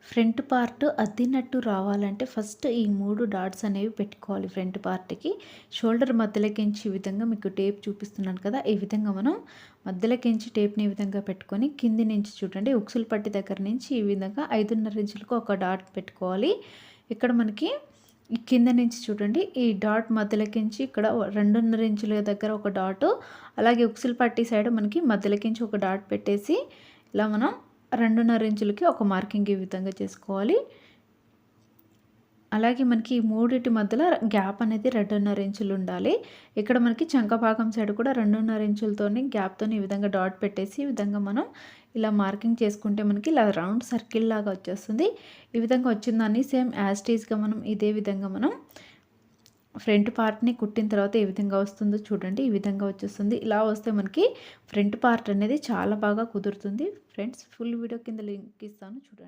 Front part అద్దినట్టు రావాలంటే first ఈ 3 dots అనేవి పెట్టుకోవాలి ఫ్రంట్ పార్ట్‌కి. షోల్డర్ మధ్యలోకించి ఈ విధంగా మీకు టేప్ చూపిస్తున్నాను కదా! ఈ విధంగా మనం మధ్యలోకించి టేప్‌ని ఈ విధంగా పెట్టుకొని కింది నుంచి చూడండి ఉక్సులు పట్టి దగ్గర నుంచి ఈ విధంగా 5.5 ఇంచులకు ఒక డాట్ పెట్టుకోవాలి. ఇక్కడ మనకి ఈ కింద నుంచి చూడండి ఈ డాట్ మధ్యలోకించి ఇక్కడ 2.5 ఇంచుల దగ్గర ఒక డాటు, అలాగే ఉక్సులు పట్టి సైడ్ మనకి మధ్యలోకించి ఒక డాట్ పెట్టేసి ఇలా మనం 2.5 ఇంచులకి ఒక మార్కింగ్ ఈ విధంగా చేసుకోవాలి. అలాగే మనకి ఈ మూడిటి మధ్యలో గ్యాప్ అనేది 2.5 ఇంచులు ఉండాలి. ఇక్కడ మనకి చంక భాగం సైడ్ కూడా 2.5 ఇంచులతోని గ్యాప్‌తోని ఈ విధంగా డాట్ పెట్టేసి ఈ విధంగా మనం ఇలా మార్కింగ్ చేసుకుంటే మనకి ఇలా రౌండ్ సర్కిల్ లాగా వచ్చేస్తుంది. ఈ విధంగా వచ్చిందాన్ని సేమ్ యాజ్ ఇట్ ఈస్‌గా మనం ఇదే విధంగా మనం ఫ్రంట్ పార్ట్‌ని కుట్టిన తర్వాత ఏ విధంగా వస్తుందో చూడండి. ఈ విధంగా వచ్చేస్తుంది. ఇలా వస్తే మనకి ఫ్రంట్ పార్ట్ అనేది చాలా బాగా కుదురుతుంది. ఫ్రెండ్స్ ఫుల్ వీడియో కింద లింక్ ఇస్తాను చూడండి.